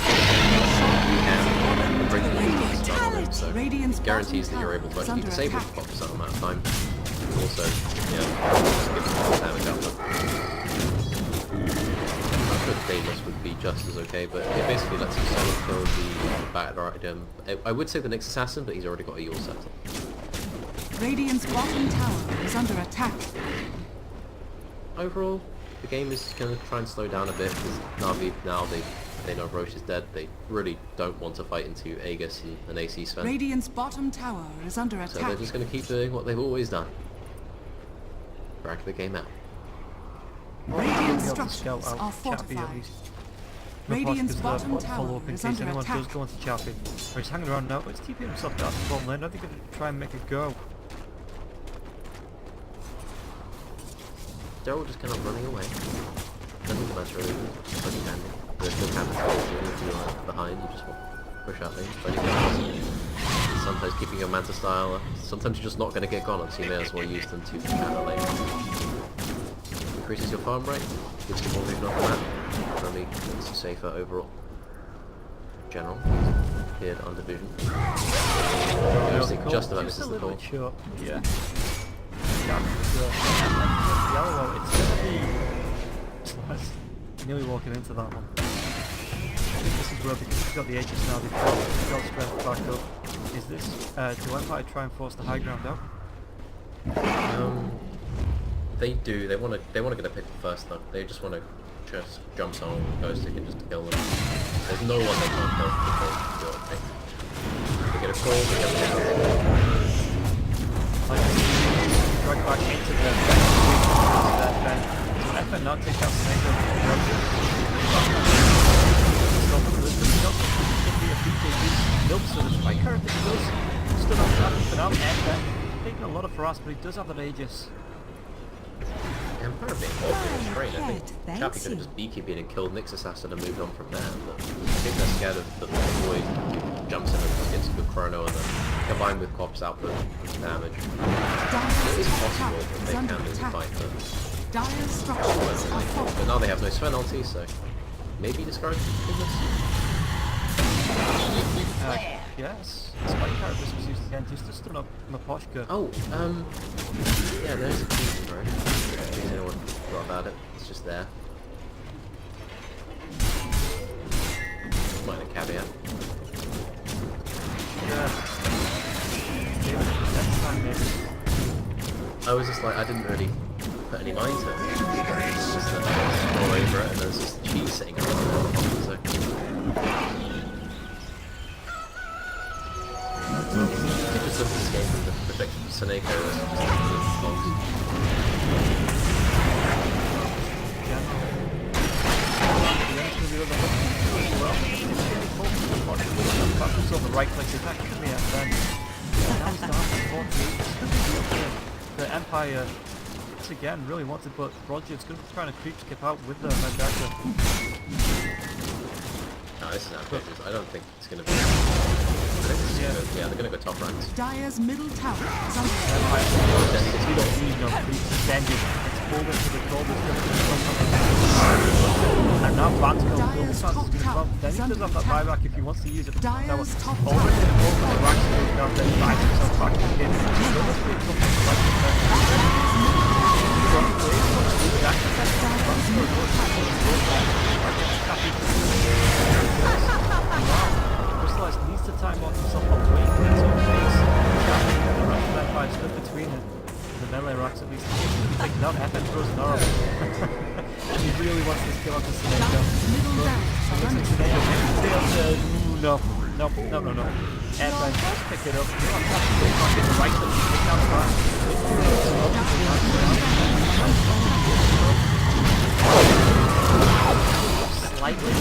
and breaking the start on him, so it guarantees that you're able to actually disable the pop for some amount of time. Also, yeah, just give them more damage output. I thought Daedalus would be just as okay, but it basically lets you solo kill the Batrider. I would say the Nyx Assassin, but he's already got a Yule set. Radiant's bottom tower is under attack. Overall, the game is going to try and slow down a bit because Navi, now they know Roche is dead, they really don't want to fight into Aegis and an AC Sven. Radiant's bottom tower is under attack. So they're just going to keep doing what they've always done. Drag the game out. Radiant structures are fortified. Radiant's bottom tower in is case under anyone attack. does go into Chappie. Or he's hanging around now, but he's TPing himself down to the bottom lane. I think they're going to try and make it go. They're all just kind of running away. Doesn't matter really. Just standing. The capital if you're behind, you just push out lane. Sometimes keeping your Manta style. Sometimes you're just not going to get gone, so you may as well use them to push out the lane. Increases your farm rate, gives you more vision off the map. Probably makes you safer overall. General, appeared under vision. Just about misses the call. Yeah. Yellow, it's going to be nearly walking into that one. I think this is where, because he's got the HS now, they've got strength back up. Is this, do Empire try and force the high ground out? They do. They want to get a pick first though. They just want to just jump someone with Ghost and just kill them. There's no one they can't kill before they do a pick. critical, they get the Drag back into the then effort not take out Snake. Milk, so the striker, if it does, stood on top for now, and then taking a lot of harass, but he does have the Aegis. Empire being awfully restrained. I think Chappie could have just beekeeping and killed Nyx Assassin and moved on from there, but I think they're scared of the Void jumps in and gets a good chrono and then combined with Cop's output damage. It is possible that they can lose the fight, but now they have no Sven ulti, so maybe discourage business. Yes, Spike Characters was used again just to stun up Maposhka. Oh, yeah, there's a key for it. In case anyone forgot about it, it's just there. Minor caveat. Yeah. Next time maybe. I was just like, I didn't really put any mind to it. It's just scroll over it and there's just cheese sitting around there. So. Just an escape from the perfect Seneko is just a box. On the right click attack to me and then now he's down to 48. The Empire once again really wanted, but Roger's going to try to creep skip out with the Vendetta. No, this is outrageous. I don't think it's going to be. Yeah, they're going to go top ranks. Dire's middle tower is under You don't need no creep extended. It's pulled into the goal. And now Van's going to double chance is going to come. Then he does have that buyback if he wants to use it. Dire's top tower. Already in the ball, the racks goes down, then he buys himself back in the game. Still must be something like Crystallized needs to time on himself on weight and his own face. The rest of that fight stood between him. The melee racks at least. He's taking down FN throws an arrow. He really wants this kill onto Seneko. No. FN, just pick it up. You don't have to go back in the right to take down the back. Slightly.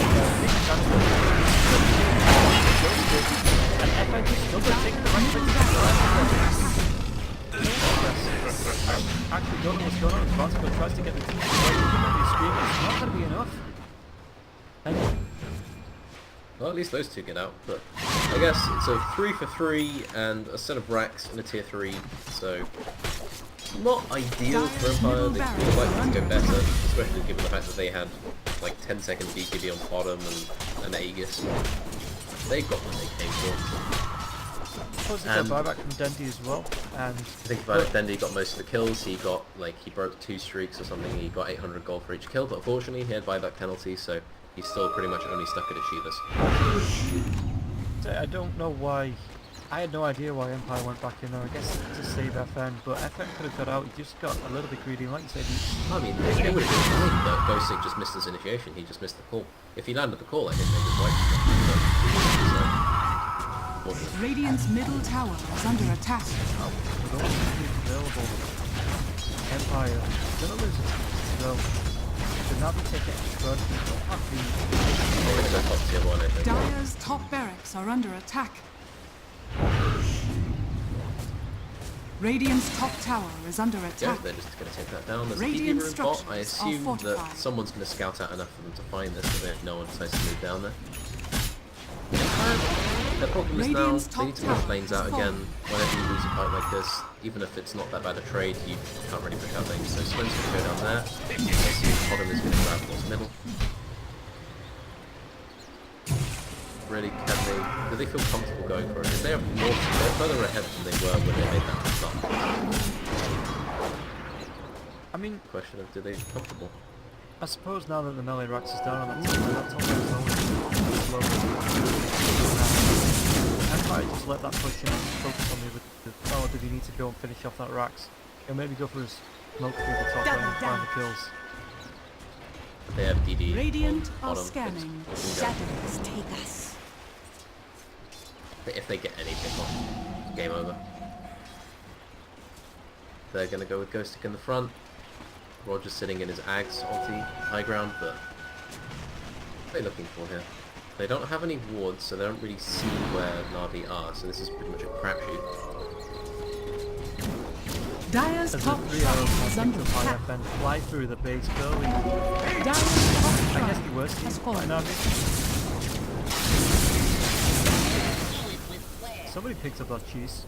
And FN just still taking the right click to the left. Actually don't know what's going on. Vasco tries to get the team away from the screen. It's not going to be enough. Well, at least those two get out, but I guess it's a 3 for 3 and a set of racks and a tier 3, so not ideal for Empire. They would have liked it to go better, especially given the fact that they had like 10 seconds BKB on bottom and an Aegis. They got what they came for. Positive buyback from Dendy as well, and think about it, Dendy got most of the kills. He got he broke 2 streaks or something. He got 800 gold for each kill, but unfortunately he had buyback penalties, so he's still pretty much only stuck at Achievers. I don't know why. I had no idea why Empire went back in there. I guess to save FN, but FN could have got out. He just got a little bit greedy, like you said. I mean, it would have been fine, but Ghostic just missed his initiation. He just missed the call. If he landed the call, I think maybe his wife. Radiant's middle tower is under attack. With all the available, Empire gonna lose it. So should not be taking extra. Dire's top barracks are under attack. Radiant's top tower is under attack. Yeah, they're just going to take that down. There's Radiant a room bot. I structures are assume that fortified. someone's going to scout out enough for them to find this, but no one decides to move down there. The problem is now, they need to push lanes out again. Whenever you lose a fight like this, even if it's not that bad a trade, you can't really push out lanes. So Sven's going to go down there. I assume Bottom is going to grab towards middle. Really, do they feel comfortable going for it? Because they're further ahead than they were when they made that start. I mean, Question of, do they feel comfortable? I suppose now that the melee racks is down on that team, that's always slow. Empire just let that push in and focus on the power. Did he need to go and finish off that racks? He'll maybe go for his smoke through the top lane and find the kills. They have DD. Radiant are bottom. scanning. Shadows take us. if they get any pick off, game over. They're gonna go with Ghost Stick in the front. Roger's sitting in his Ags ulti high ground, but what are they looking for here? They don't have any wards, so they don't really see where Na'Vi are, so this is pretty much a crapshoot. Dire's top tower is under attack. And fly through the base building. Dire's top I guess tower the worst has team fallen. right now. Somebody picked up that cheese.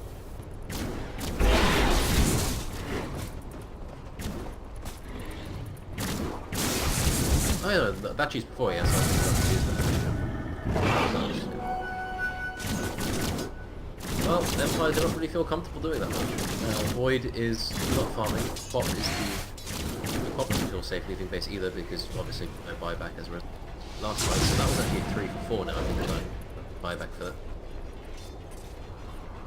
Oh yeah, that cheese before, yeah, so I think well, Empire don't really feel comfortable doing that much. Void is not farming. Pop is the Pop doesn't feel safe leaving base either because obviously no buyback as a last fight, so that was actually a 3 for 4 now. I think they're like buyback for that.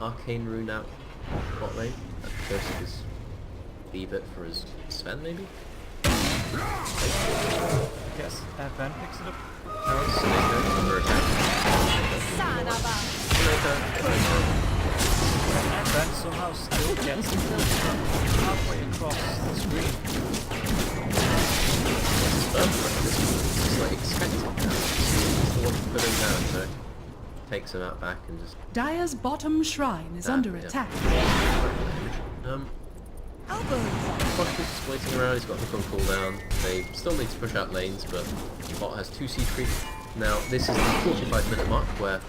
Arcane Rune out bot lane. Ghost is leave it for his Sven maybe? Guess FN picks it up. Snake under attack. FN somehow still gets halfway across the screen. This is like expected now. He's the one to put him down, so takes him out back and just... Dire's bottom shrine is under attack. Fox is just waiting around, he's got hook on cooldown. They still need to push out lanes, but Bot has 2 siege creeps. Now, this is the 45-minute mark where,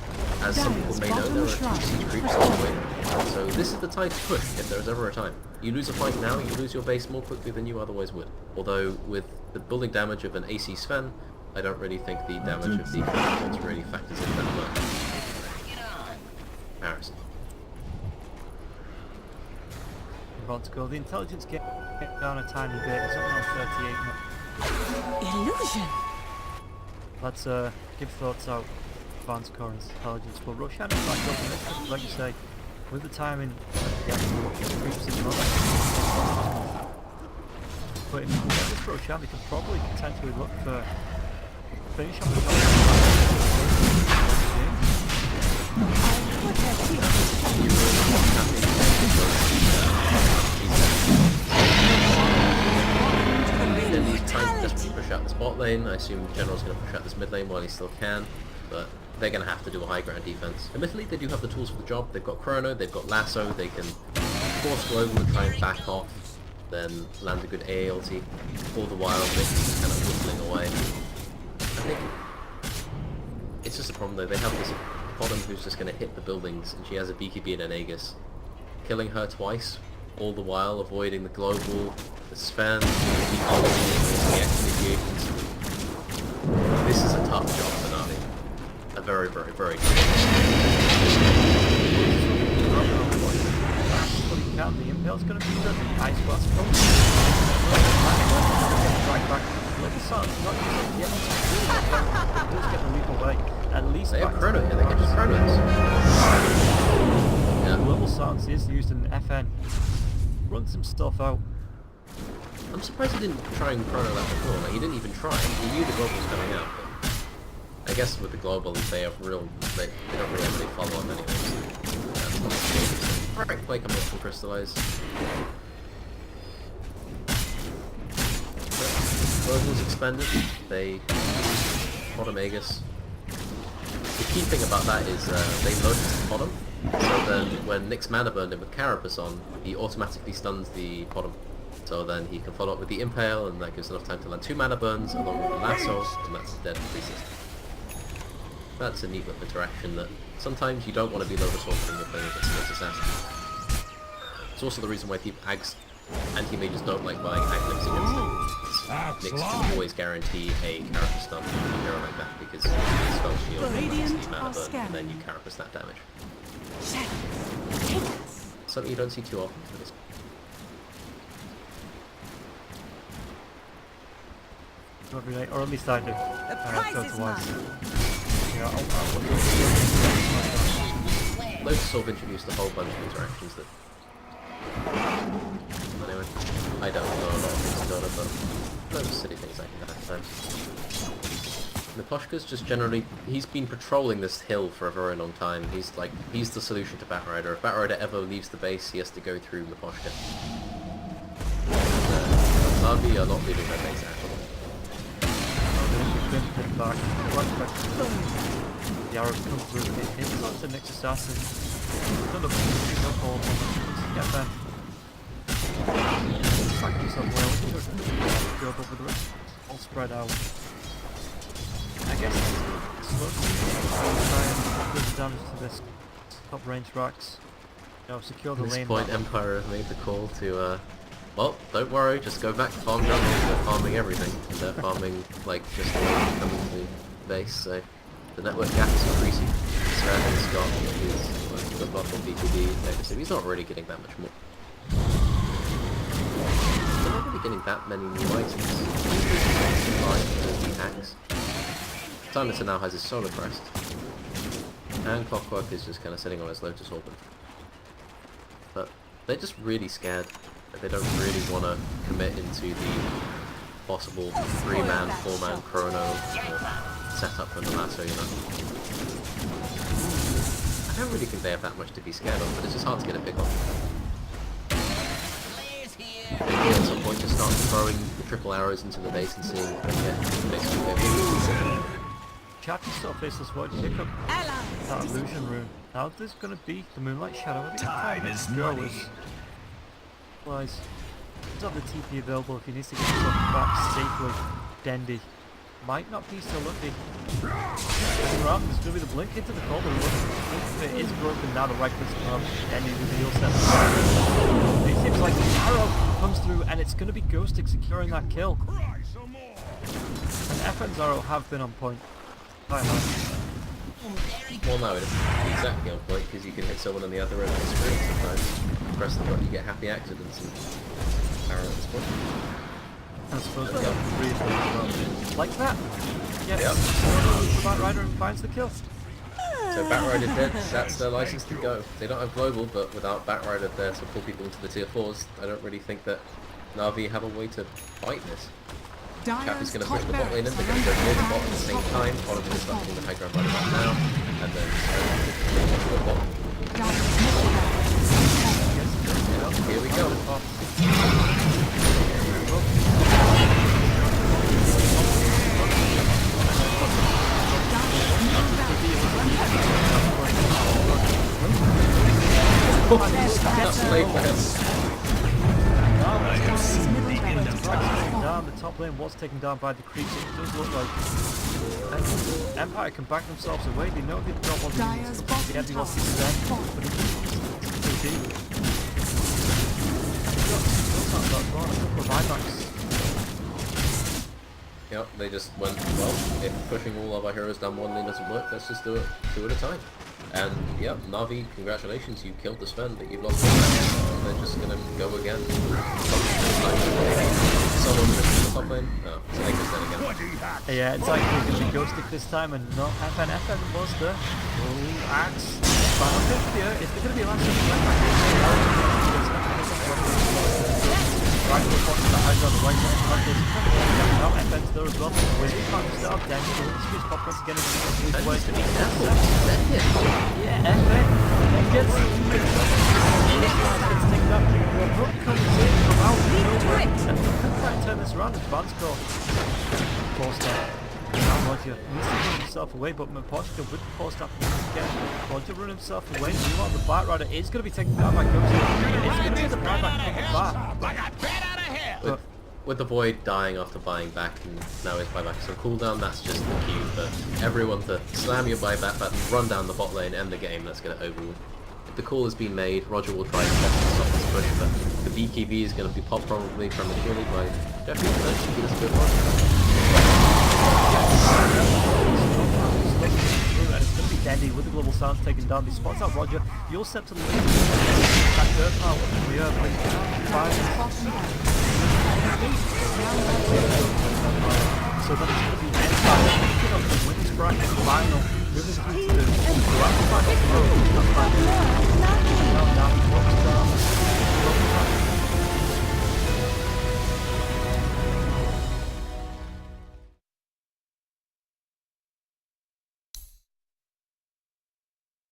as some people may know, there are 2 siege creeps on the way. So this is the time to push, if there is ever a time. You lose a fight now, you lose your base more quickly than you otherwise would. Although, with the building damage of an AC Sven, I don't really think the damage of the Counterpoints really factors in that much. Comparison. About to go. The intelligence get down a tiny bit. It's only on 38 now. Illusion. Let's give thoughts out. Advanced core intelligence. Well, Roshan is back up in this, like you say, with the timing of the actual creeps as well. But if you can get this Roshan, we can probably potentially look for finish off the Then he's trying to desperately push out this bot lane. I assume the General's going to push out this mid lane while he still can, but they're going to have to do a high ground defense. Admittedly, they do have the tools for the job. They've got Chrono, they've got Lasso, they can force global and try and back off, then land a good AALT. All the while, Nick's kind of whistling away. I think it's just a problem though. They have this bottom who's just going to hit the buildings, and she has a BKB and an Aegis, killing her twice, all the while avoiding the global, the Sven, the initiations. This is a tough job for Na'Vi. A very, very, very tough job. The Impale's going to be the Ice Blast probably. Right back. Look at Sun. Not using the just get the leap away. At least they have Chrono here. They can just Chrono this. Yeah. Global Sounds is used in FN. Run some stuff out. I'm surprised he didn't try and Chrono that before. Like, he didn't even try. He knew the global was coming out, but I guess with the global, they have real. They don't really have any follow up anyways. Alright, play coming up from Crystallize. Global's expanded. They bottom Aegis. The key thing about that is they notice the bottom. So then when Nick's mana burned him with Carapace on, he automatically stuns the bottom. So then he can follow up with the Impale, and that gives enough time to land 2 mana burns along with the Lasso, and that's dead for 360. That's a neat little interaction that sometimes you don't want to be low resource when you're playing against Space Assassin. It's also the reason why people anti-mages don't like buying Aglims against them. Nick's can always guarantee a character stun from a hero like that because you spell shield and mana burn, and then you carapace that damage. Something you don't see too often. Every day, or at least I do. Lotus sort of introduced a whole bunch of interactions that... Anyway, I don't know a lot of things in Dota, but loads of silly things I can have at times. Miposhka's just generally, he's been patrolling this hill for a very long time. He's the solution to Batrider. If Batrider ever leaves the base, he has to go through Miposhka. Navi are not leaving their base at all. The arrows come through, it hits the next assassin. Done a no call on them. Get them. Back yourself well, go up over the rest. All spread out. I guess it's slowly try and do the damage to this top range racks. You know, secure the At this lane. point, Empire have made the call to, well, don't worry, just go back to farm jungle. They're farming everything. They're farming, like, just coming to the base, so the network gap is increasing. Surrounding Scott is the buff on BTD, so he's not really getting that much more. They're not really getting that many new items. The axe. Silencer now has his solar crest. And Clockwork is just kind of sitting on his Lotus Orbit. But they're just really scared. They don't really want to commit into the possible 3-man, 4-man chrono setup from the lasso, you know. I don't really think they have that much to be scared of, but it's just hard to get a pick on. Maybe at some point just start throwing the triple arrows into the base and seeing if they get basically their Chatty still faceless void hiccup. That illusion rune. Now there's gonna be the Moonlight Shadow. Time is money. Guys, he's got the TP available if he needs to get himself back safely. Dendy might not be so lucky. Hang around, there's gonna be the blink into the corner. If it is broken now, the right click's come. Dendy with the heal set. It seems like the arrow comes through and it's gonna be Ghostic securing that kill. And FN's arrow have been on point. Well, no, it's exactly on point because you can hit someone on the other end of the screen sometimes. Press the button, you get happy accidents and arrow at this point. I suppose we got really well. Like that. Yes. Yep. The Batrider finds the kill. So Batrider dead, that's their license to go. They don't have global, but without Batrider there to pull people into the tier 4s, I don't really think that Na'Vi have a way to fight this. Cap is going to push the bot lane in, they're going to go near the bot at the same time, Bottom is starting the high ground right about now, and then to the bot. Here we go. That's late for him. Down, the top lane was taken down by the creeps. It does look like Empire can back themselves away. They know they've got what they need to come together. They want to see them, but it's too deep. Yep, they just went, well, if pushing all of our heroes down one lane doesn't work, let's just do it two at a time. And yeah, Na'Vi, congratulations, you killed the Sven, but you've lost the match. They're just gonna go again. Someone in the top lane? No, it's an Sten again. Yeah, it's like they're gonna be Ghostic this time and not FN. FN was the axe. Final 50 here. Is there gonna be a last right to the bottom of the eyes on the right side. Now FN's there as well. Where's the time to start? Then the squeeze pop once again into the way to be careful. Yeah, FN gets taken up. Rook comes in from out nowhere and can try and turn this around. Advance score. Forced up. Now Roger needs to run himself away, but Miposhka with the forced up again. Roger run himself away. Meanwhile, the Batrider is going to be taken down by Ghostic. It's going to be the buyback taken back. With the Void dying after buying back and now his buyback is on cooldown, that's just the cue for everyone to slam your buyback button, run down the bot lane, end the game, let's get it over with. If the call has been made, Roger will try to stop this push, but the BKB is going to be popped probably prematurely by Jeffrey, and he doesn't do it wrong. And it's going to be Dendy with the global sounds taken down. He spots out Roger. You'll step to the left. That dirt pile we are so then it's going to be Empire picking up the wins bracket final, moving through to the final.